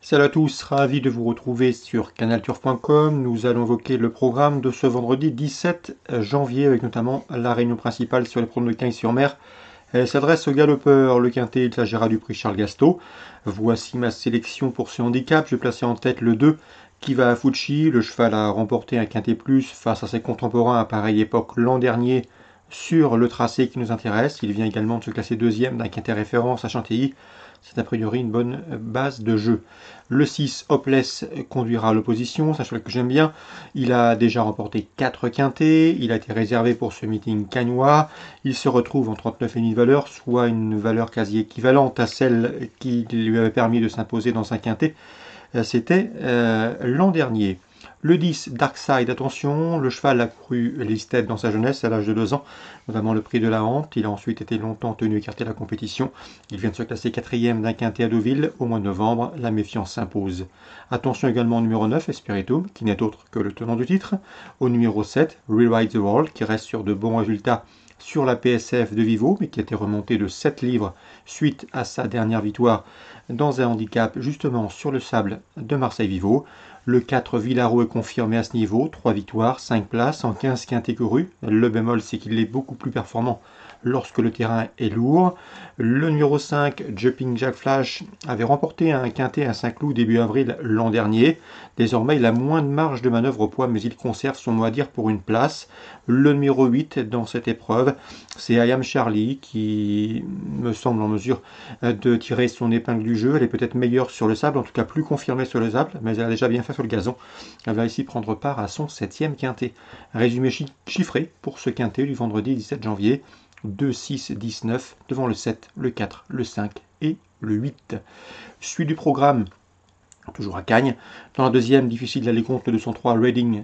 Salut à tous, ravi de vous retrouver sur canalturf.com. Nous allons évoquer le programme de ce vendredi 17 janvier avec notamment la réunion principale sur les pronoms de Cagnes-sur-Mer. Elle s'adresse aux galopeurs. Le quintet, il s'agira du prix Charles Gasteau. Voici ma sélection pour ce handicap. Je vais placer en tête le 2 qui va à Fucci. Le cheval a remporté un quintet plus face à ses contemporains à pareille époque l'an dernier sur le tracé qui nous intéresse. Il vient également de se classer deuxième d'un quintet référence à Chantilly. C'est a priori une bonne base de jeu. Le 6, Hopeless, conduira à l'opposition, c'est un cheval que j'aime bien. Il a déjà remporté 4 quintets, il a été réservé pour ce meeting cagnois. Il se retrouve en 39,5 de valeur, soit une valeur quasi équivalente à celle qui lui avait permis de s'imposer dans un quintet. C'était l'an dernier. Le 10, Darkside, attention, le cheval a couru l'Isted dans sa jeunesse à l'âge de 2 ans, notamment le prix de la Hante. Il a ensuite été longtemps tenu écarté de la compétition. Il vient de se classer 4e d'un quintet à Deauville. Au mois de novembre, la méfiance s'impose. Attention également au numéro 9, Espiritum, qui n'est autre que le tenant du titre. Au numéro 7, Rewrite the World, qui reste sur de bons résultats sur la PSF de Vivo, mais qui a été remonté de 7 livres suite à sa dernière victoire dans un handicap justement sur le sable de Marseille-Vivo. Le 4 Villaro est confirmé à ce niveau, 3 victoires, 5 places en 15 quintets courus. Le bémol, c'est qu'il est beaucoup plus performant lorsque le terrain est lourd. Le numéro 5, Jumping Jack Flash, avait remporté un quintet à Saint-Cloud début avril l'an dernier. Désormais, il a moins de marge de manœuvre au poids, mais il conserve son mot à dire pour une place. Le numéro 8 dans cette épreuve, c'est I Am Charlie qui me semble en mesure de tirer son épingle du jeu. Elle est peut-être meilleure sur le sable, en tout cas plus confirmée sur le sable, mais elle a déjà bien fait sur le gazon. Elle va ici prendre part à son 7e quintet. Résumé chiffré pour ce quintet du vendredi 17 janvier. 2, 6, 10, 9, devant le 7, le 4, le 5 et le 8. Suite du programme, toujours à Cagnes. Dans la deuxième, difficile d'aller contre le 203 Reading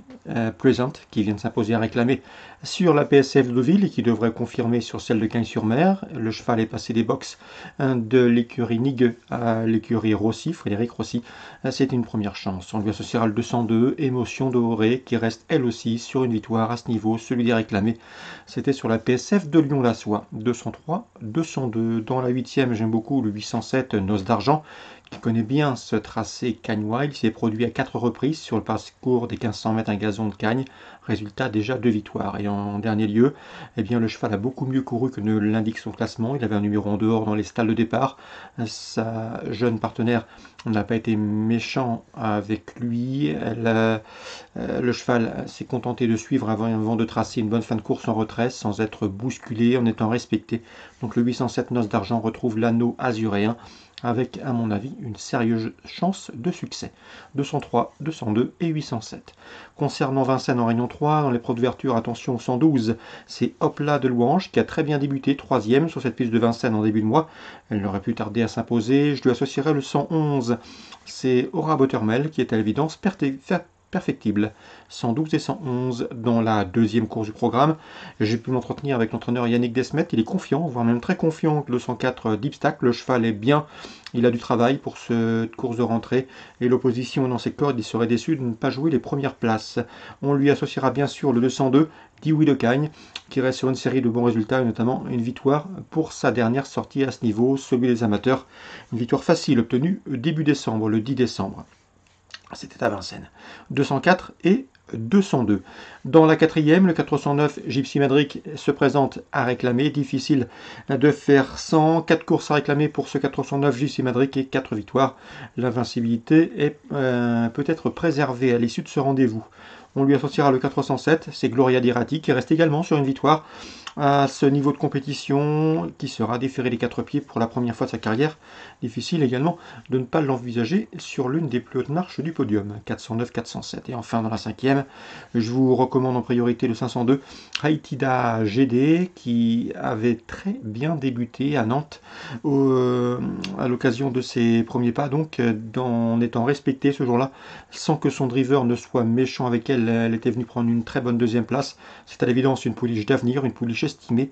Present, qui vient de s'imposer à réclamer sur la PSF de Deauville et qui devrait confirmer sur celle de Cagnes-sur-Mer. Le cheval est passé des box de l'écurie Nigue à l'écurie Rossi, Frédéric Rossi. C'est une première chance. On lui associera le 202, Émotion dorée, qui reste elle aussi sur une victoire à ce niveau, celui des réclamés. C'était sur la PSF de Lyon-la-Soie. 203, 202. Dans la 8e, j'aime beaucoup le 807, Noce d'Argent, qui connaît bien ce tracé cagnois. Il s'est produit à 4 reprises sur le parcours des 1500 mètres un gazon de Cagnes. Résultat, déjà 2 victoires. Et en dernier lieu, eh bien, le cheval a beaucoup mieux couru que ne l'indique son classement. Il avait un numéro en dehors dans les stalles de départ. Sa jeune partenaire n'a pas été méchant avec lui. Le cheval s'est contenté de suivre avant de tracer une bonne fin de course en retrait sans être bousculé, en étant respecté. Donc le 807 Noce d'Argent retrouve l'anneau azuréen avec, à mon avis, une sérieuse chance de succès. 203, 202 et 807. Concernant Vincennes en Réunion 3, dans l'épreuve d'ouverture, attention, 112, c'est Hopla de Louange qui a très bien débuté, 3e sur cette piste de Vincennes en début de mois. Elle n'aurait pu tarder à s'imposer. Je lui associerai le 111, c'est Aura Buttermel qui est à l'évidence perfectible. 112 et 111 dans la deuxième course du programme. J'ai pu m'entretenir avec l'entraîneur Yannick Desmet. Il est confiant, voire même très confiant que le 104 Deep Stack. Le cheval est bien. Il a du travail pour cette course de rentrée. Et l'opposition dans ses cordes, il serait déçu de ne pas jouer les premières places. On lui associera bien sûr le 202 Dioui de Cagnes, qui reste sur une série de bons résultats, et notamment une victoire pour sa dernière sortie à ce niveau, celui des amateurs. Une victoire facile obtenue début décembre, le 10 décembre. C'était à Vincennes. 204 et 202. Dans la 4e, le 409 Gypsy Madric se présente à réclamer. Difficile de faire 100. 4 courses à réclamer pour ce 409 Gypsy Madric et 4 victoires. L'invincibilité est peut-être préservée à l'issue de ce rendez-vous. On lui associera le 407, c'est Gloria Dirati qui reste également sur une victoire à ce niveau de compétition, qui sera déféré des 4 pieds pour la première fois de sa carrière. Difficile également de ne pas l'envisager sur l'une des plus hautes marches du podium, 409-407. Et enfin dans la 5e, je vous recommande en priorité le 502 Haïtida GD qui avait très bien débuté à Nantes à l'occasion de ses premiers pas, donc en étant respectée ce jour-là, sans que son driver ne soit méchant avec elle. Elle était venue prendre une très bonne deuxième place. C'est à l'évidence une pouliche d'avenir, une pouliche estimé.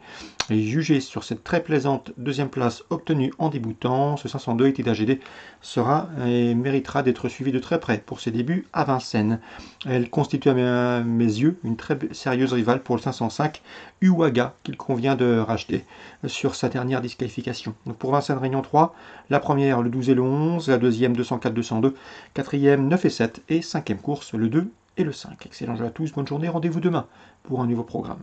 Et jugé sur cette très plaisante deuxième place obtenue en débutant, ce 502 Étida GD sera et méritera d'être suivi de très près pour ses débuts à Vincennes. Elle constitue à mes yeux une très sérieuse rivale pour le 505 Uwaga qu'il convient de racheter sur sa dernière disqualification. Donc pour Vincennes Réunion 3, la première le 12 et le 11, la deuxième 204-202, quatrième 9 et 7 et cinquième course le 2 et le 5. Excellent jeu à tous, bonne journée, rendez-vous demain pour un nouveau programme.